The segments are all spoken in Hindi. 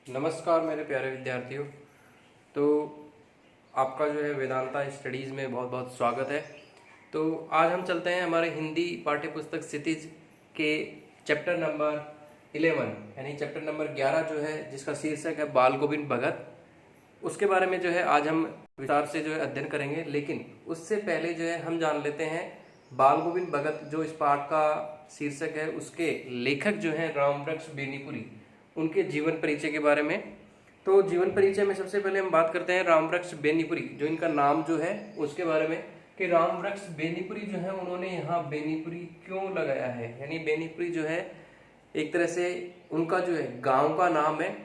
नमस्कार मेरे प्यारे विद्यार्थियों। तो आपका जो है वेदांता स्टडीज़ में बहुत बहुत स्वागत है। तो आज हम चलते हैं हमारे हिंदी पाठ्य पुस्तक क्षितिज के चैप्टर नंबर 11 यानी चैप्टर नंबर 11 जो है जिसका शीर्षक है बाल गोविंद भगत। उसके बारे में जो है आज हम विस्तार से जो है अध्ययन करेंगे, लेकिन उससे पहले जो है हम जान लेते हैं बाल गोविंद भगत जो इस पाठ का शीर्षक है उसके लेखक जो हैं रामवृक्ष बेनीपुरी, उनके जीवन परिचय के बारे में। तो जीवन परिचय में सबसे पहले हम बात करते हैं रामवृक्ष बेनीपुरी, जो इनका नाम जो है उसके बारे में कि रामवृक्ष बेनीपुरी जो है उन्होंने यहाँ बेनीपुरी क्यों लगाया है। यानी बेनीपुरी जो है एक तरह से उनका जो है गांव का नाम है,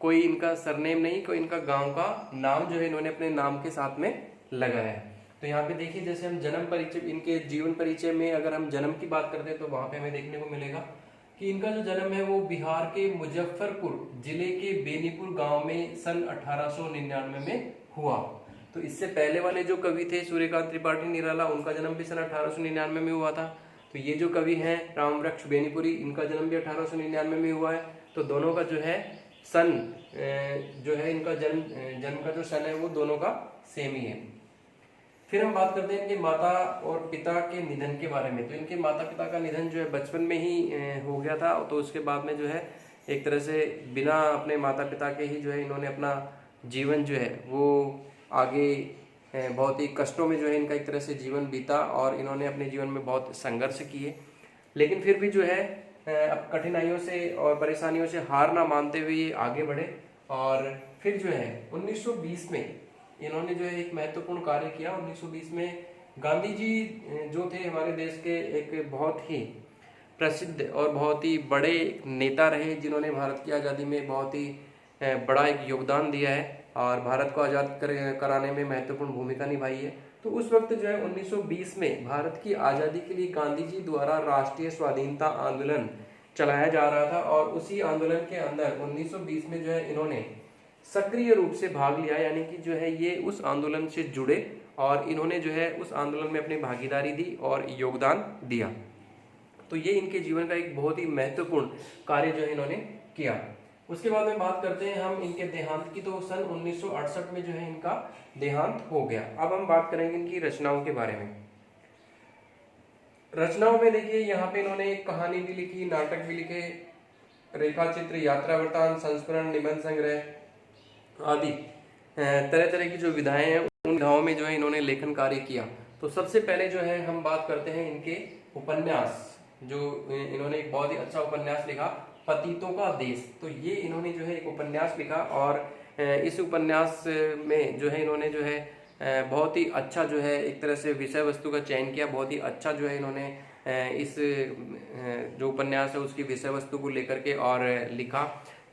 कोई इनका सरनेम नहीं, कोई इनका गांव का नाम जो है इन्होंने अपने नाम के साथ में लगाया है। तो यहाँ पे देखिए, जैसे हम जन्म परिचय, इनके जीवन परिचय में अगर हम जन्म की बात करते हैं तो वहां पे हमें देखने को मिलेगा कि इनका जो जन्म है वो बिहार के मुजफ्फरपुर जिले के बेनीपुर गांव में सन 1899 में हुआ। तो इससे पहले वाले जो कवि थे सूर्यकांत त्रिपाठी निराला, उनका जन्म भी सन 1899 में हुआ था। तो ये जो कवि हैं रामवृक्ष बेनीपुरी, इनका जन्म भी 1899 में हुआ है। तो दोनों का जो है सन जो है इनका जन्म का जो सन है वो दोनों का सेम ही है। फिर हम बात करते हैं इनके माता और पिता के निधन के बारे में। तो इनके माता पिता का निधन जो है बचपन में ही हो गया था। तो उसके बाद में जो है एक तरह से बिना अपने माता पिता के ही जो है इन्होंने अपना जीवन जो है वो आगे बहुत ही कष्टों में जो है इनका एक तरह से जीवन बीता और इन्होंने अपने जीवन में बहुत संघर्ष किए, लेकिन फिर भी जो है अब कठिनाइयों से और परेशानियों से हार ना मानते हुए ये आगे बढ़े। और फिर जो है 1920 में इन्होंने जो है एक महत्वपूर्ण कार्य किया। 1920 में गांधी जी जो थे हमारे देश के एक बहुत ही प्रसिद्ध और बहुत ही बड़े नेता रहे, जिन्होंने भारत की आज़ादी में बहुत ही बड़ा एक योगदान दिया है और भारत को आज़ाद कराने में महत्वपूर्ण भूमिका निभाई है। तो उस वक्त जो है 1920 में भारत की आज़ादी के लिए गांधी जी द्वारा राष्ट्रीय स्वाधीनता आंदोलन चलाया जा रहा था और उसी आंदोलन के अंदर 1920 में जो है इन्होंने सक्रिय रूप से भाग लिया। यानी कि जो है ये उस आंदोलन से जुड़े और इन्होंने जो है उस आंदोलन में अपनी भागीदारी दी और योगदान दिया। तो ये इनके जीवन का एक बहुत ही महत्वपूर्ण कार्य जो है इन्होंने किया। उसके बाद में बात करते हैं हम इनके देहांत की। तो सन 1968 में जो है इनका देहांत हो गया। अब हम बात करेंगे इनकी रचनाओं के बारे में। रचनाओं में देखिए यहाँ पे इन्होंने एक कहानी भी लिखी, नाटक भी लिखे, रेखा चित्र, यात्रा वृत्तांत, संस्मरण, निबंध संग्रह आदि तरह तरह की जो विधाएं हैं उन विधाओं में जो है इन्होंने लेखन कार्य किया। तो सबसे पहले जो है हम बात करते हैं इनके उपन्यास। जो इन्होंने एक बहुत ही अच्छा उपन्यास लिखा, पतितों का देश। तो ये इन्होंने जो है एक उपन्यास लिखा और इस उपन्यास में जो है इन्होंने जो है बहुत ही अच्छा जो है एक तरह से विषय वस्तु का चयन किया। बहुत ही अच्छा जो है इन्होंने इस जो उपन्यास है उसकी विषय वस्तु को लेकर के और लिखा।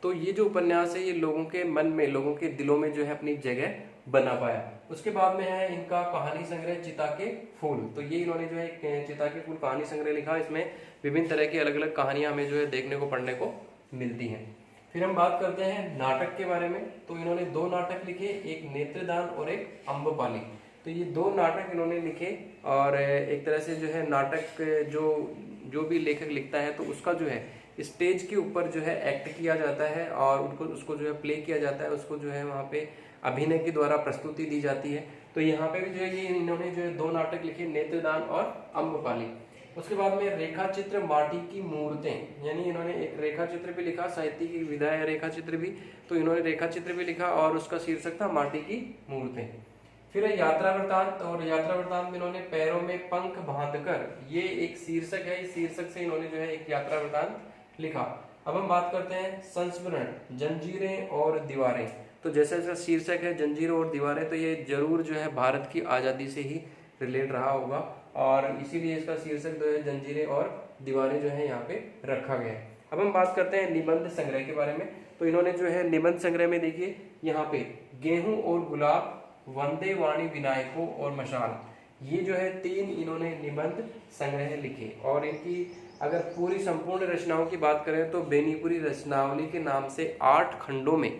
तो ये जो उपन्यास है ये लोगों के मन में, लोगों के दिलों में जो है अपनी जगह बना पाया। उसके बाद में है इनका कहानी संग्रह चिता के फूल। तो ये इन्होंने जो है चिता के फूल कहानी संग्रह लिखा। इसमें विभिन्न तरह की अलग अलग कहानियां हमें जो है देखने को पढ़ने को मिलती हैं। फिर हम बात करते हैं नाटक के बारे में। तो इन्होंने 2 नाटक लिखे, एक नेत्रदान और एक अम्बपाली। तो ये 2 नाटक इन्होंने लिखे और एक तरह से जो है नाटक जो भी लेखक लिखता है तो उसका जो है स्टेज के ऊपर जो है एक्ट किया जाता है और उसको जो है प्ले किया जाता है, उसको जो है वहाँ पे अभिनय के द्वारा प्रस्तुति दी जाती है। तो यहाँ पे भी जो है ये इन्होंने जो है 2 नाटक लिखे, नेत्रदान और अम्बपाली। उसके बाद में रेखा चित्र, माटी की मूर्तें, यानी इन्होंने एक रेखा चित्र भी लिखा, साहित्य की विधा है रेखा चित्र भी। तो इन्होंने रेखा चित्र भी लिखा और उसका शीर्षक था माटी की मूर्तें। फिर यात्रा वृत्तांत, और यात्रा वृत्तांत में इन्होंने पैरों में पंख बांधकर, ये एक शीर्षक है, इस शीर्षक से इन्होंने जो है एक यात्रा वृत्तांत लिखा। अब हम बात करते हैं संस्मरण, जंजीरें और दीवारें। तो जैसे जैसा शीर्षक है जंजीरें और दीवारें, तो ये जरूर जो है भारत की आज़ादी से ही रिलेट रहा होगा और इसीलिए इसका शीर्षक जो है जंजीरें और दीवारें जो है यहाँ पे रखा गया है। अब हम बात करते हैं निबंध संग्रह के बारे में। तो इन्होंने जो है निबंध संग्रह में देखिए यहाँ पे गेहूं और गुलाब, वंदे वाणी विनायकों और मशाल, ये जो है 3 इन्होंने निबंध संग्रह लिखे। और इनकी अगर पूरी संपूर्ण रचनाओं की बात करें तो बेनीपुरी रचनावली के नाम से 8 खंडों में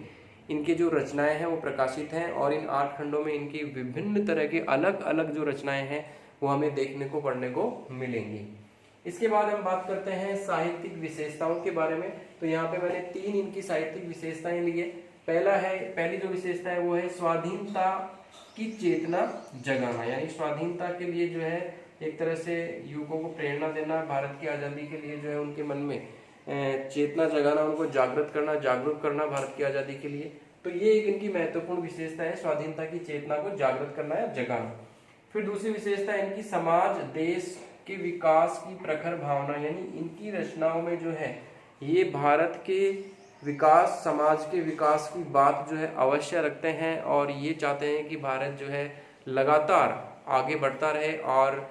इनकी जो रचनाएं हैं वो प्रकाशित हैं और इन 8 खंडों में इनकी विभिन्न तरह की अलग अलग जो रचनाएं हैं वो हमें देखने को पढ़ने को मिलेंगी। इसके बाद हम बात करते हैं साहित्यिक विशेषताओं के बारे में। तो यहाँ पे मैंने 3 इनकी साहित्यिक विशेषताएं ली है। पहली जो विशेषता है वो है स्वाधीनता की चेतना जगाना, यानी स्वाधीनता के लिए जो है एक तरह से युवकों को प्रेरणा देना, भारत की आज़ादी के लिए जो है उनके मन में चेतना जगाना, उनको जागृत करना भारत की आज़ादी के लिए। तो ये एक इनकी महत्वपूर्ण विशेषता है, स्वाधीनता की चेतना को जागृत करना या जगाना। फिर दूसरी विशेषता है इनकी समाज देश के विकास की प्रखर भावना, यानी इनकी रचनाओं में जो है ये भारत के विकास, समाज के विकास की बात जो है अवश्य रखते हैं और ये चाहते हैं कि भारत जो है लगातार आगे बढ़ता रहे और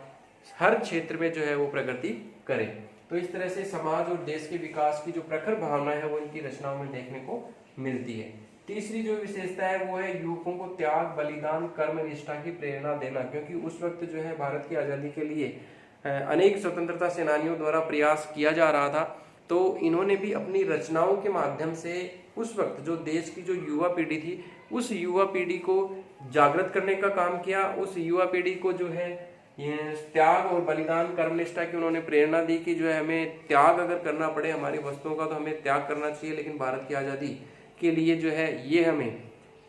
हर क्षेत्र में जो है वो प्रगति करे। तो इस तरह से समाज और देश के विकास की जो प्रखर भावना है वो इनकी रचनाओं में देखने को मिलती है। तीसरी जो विशेषता है वो है युवकों को त्याग, बलिदान, कर्म निष्ठा की प्रेरणा देना, क्योंकि उस वक्त जो है भारत की आज़ादी के लिए अनेक स्वतंत्रता सेनानियों द्वारा प्रयास किया जा रहा था। तो इन्होंने भी अपनी रचनाओं के माध्यम से उस वक्त जो देश की जो युवा पीढ़ी थी उस युवा पीढ़ी को जागृत करने का काम किया। उस युवा पीढ़ी को जो है ये त्याग और बलिदान, कर्मनिष्ठा की उन्होंने प्रेरणा दी कि जो है हमें त्याग अगर करना पड़े हमारी वस्तुओं का तो हमें त्याग करना चाहिए, लेकिन भारत की आज़ादी के लिए जो है ये हमें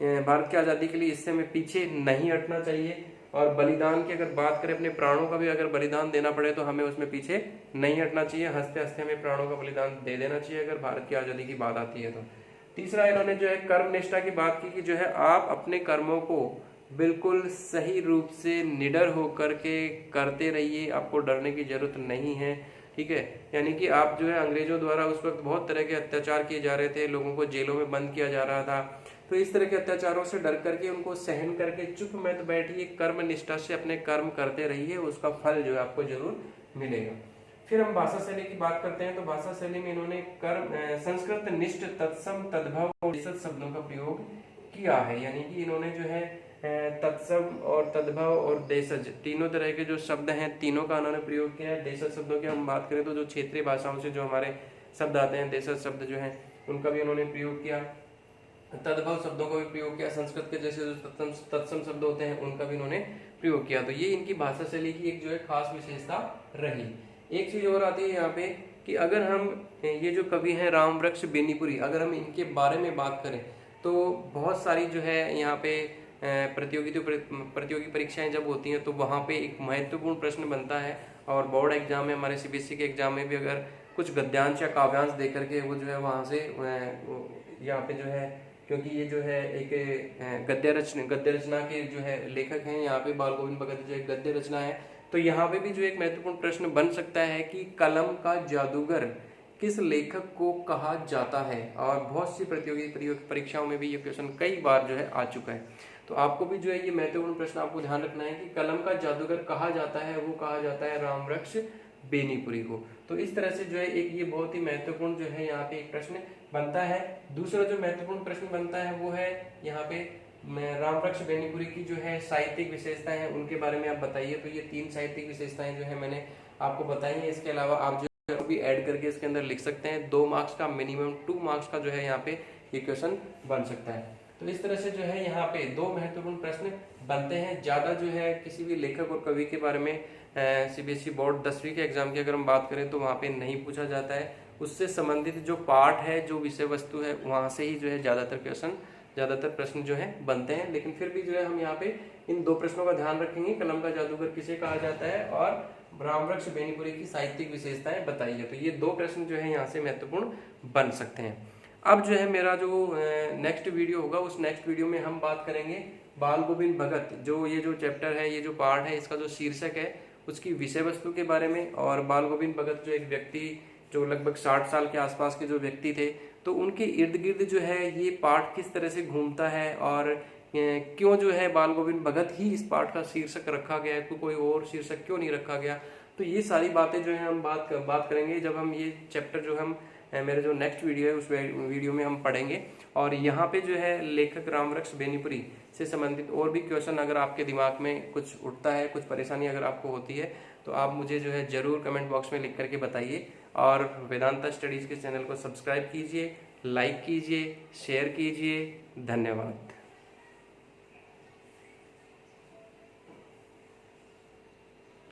भारत की आज़ादी के लिए इससे हमें पीछे नहीं हटना चाहिए। और बलिदान की अगर बात करें, अपने प्राणों का भी अगर बलिदान देना पड़े तो हमें उसमें पीछे नहीं हटना चाहिए, हंसते हंसते हमें प्राणों का बलिदान दे देना चाहिए अगर भारत की आज़ादी की बात आती है तो। तीसरा इन्होंने जो है कर्म निष्ठा की बात की कि जो है आप अपने कर्मों को बिल्कुल सही रूप से निडर होकर के करते रहिए, आपको डरने की जरूरत नहीं है, ठीक है। यानी कि आप जो है अंग्रेजों द्वारा उस वक्त बहुत तरह के अत्याचार किए जा रहे थे, लोगों को जेलों में बंद किया जा रहा था, तो इस तरह के अत्याचारों से डर करके उनको सहन करके चुप मत बैठिए, कर्म निष्ठा से अपने कर्म करते रहिए, उसका फल जो है आपको जरूर मिलेगा। फिर हम भाषा शैली की बात करते हैं। तो भाषा शैली में इन्होंने संस्कृत निष्ठ, तत्सम, तद्भव और देशज शब्दों का प्रयोग किया है, यानी कि इन्होंने जो है तत्सम और तद्भव और देशज तीनों तरह के जो शब्द हैं तीनों का उन्होंने प्रयोग किया है। देशज शब्दों की हम बात करें तो जो क्षेत्रीय भाषाओं से जो हमारे शब्द आते हैं, देशज शब्द जो हैं उनका भी उन्होंने प्रयोग किया। तद्भव शब्दों का भी प्रयोग किया, संस्कृत के जैसे जो तत्सम शब्द होते हैं उनका भी इन्होंने प्रयोग किया। तो ये इनकी भाषा शैली की एक जो है खास विशेषता रही। एक चीज और आती है यहाँ पे कि अगर हम ये जो कवि हैं रामवृक्ष बेनीपुरी, अगर हम इनके बारे में बात करें तो बहुत सारी जो है यहाँ पे प्रतियोगी परीक्षाएं जब होती हैं तो वहाँ पे एक महत्वपूर्ण प्रश्न बनता है, और बोर्ड एग्जाम में हमारे सीबीएसई के एग्जाम में भी अगर कुछ गद्यांश या काव्यांश दे करके वो जो है वहाँ से यहाँ पे जो है, क्योंकि ये जो है एक गद्य रचना के जो है लेखक हैं यहाँ पे बाल गोविंद भगत जो एक गद्य रचना है, तो यहाँ पे भी जो एक महत्वपूर्ण प्रश्न बन सकता है कि कलम का जादूगर किस लेखक को कहा जाता है। और बहुत सी प्रतियोगी परीक्षाओं में भी ये क्वेश्चन कई बार जो है आ चुका है। तो आपको भी जो है ये महत्वपूर्ण प्रश्न आपको ध्यान रखना है कि कलम का जादूगर कहा जाता है, वो कहा जाता है रामवृक्ष बेनीपुरी को। तो इस तरह से जो है एक ये बहुत ही महत्वपूर्ण जो है यहाँ पे एक प्रश्न बनता है। दूसरा जो महत्वपूर्ण प्रश्न बनता है वो है यहाँ पे रामवृक्ष बेनीपुरी की जो है साहित्यिक विशेषताएं हैं उनके बारे में आप बताइए। तो ये 3 साहित्यिक विशेषताएं जो है मैंने आपको बताई हैं। इसके अलावा आप जो भी ऐड करके इसके अंदर लिख सकते हैं। 2 मार्क्स का मिनिमम 2 मार्क्स का जो है यहाँ पे ये क्वेश्चन बन सकता है। तो इस तरह से जो है यहाँ पे 2 महत्वपूर्ण प्रश्न बनते हैं। ज्यादा जो है किसी भी लेखक और कवि के बारे में सीबीएसई बोर्ड 10वीं के एग्जाम की अगर हम बात करें तो वहाँ पे नहीं पूछा जाता है। उससे संबंधित जो पार्ट है, जो विषय वस्तु है, वहाँ से ही जो है ज्यादातर प्रश्न जो है बनते हैं। लेकिन फिर भी जो है हम यहाँ पे इन 2 प्रश्नों का ध्यान रखेंगे, कलम का जादूगर किसे कहा जाता है और रामवृक्ष बेनीपुरी की साहित्यिक विशेषताएं बताइए। तो ये 2 प्रश्न जो है यहाँ से महत्वपूर्ण बन सकते हैं। अब जो है मेरा जो नेक्स्ट वीडियो होगा उस नेक्स्ट वीडियो में हम बात करेंगे बाल गोविंद भगत, जो ये जो चैप्टर है, ये जो पार्ट है, इसका जो शीर्षक है उसकी विषय वस्तु के बारे में। और बाल गोविंद भगत जो एक व्यक्ति जो लगभग 60 साल के आसपास के जो व्यक्ति थे, तो उनके इर्द गिर्द जो है ये पाठ किस तरह से घूमता है और क्यों जो है बाल गोविंद भगत ही इस पाठ का शीर्षक रखा गया है, कोई और शीर्षक क्यों नहीं रखा गया। तो ये सारी बातें जो है हम बात करेंगे जब हम ये चैप्टर जो हम मेरे जो नेक्स्ट वीडियो है उस वीडियो में हम पढ़ेंगे। और यहाँ पे जो है लेखक रामवृक्ष बेनीपुरी से संबंधित और भी क्वेश्चन अगर आपके दिमाग में कुछ उठता है, कुछ परेशानी अगर आपको होती है, तो आप मुझे जो है जरूर कमेंट बॉक्स में लिख करके बताइए। और वेदांता स्टडीज़ के चैनल को सब्सक्राइब कीजिए, लाइक कीजिए, शेयर कीजिए। धन्यवाद।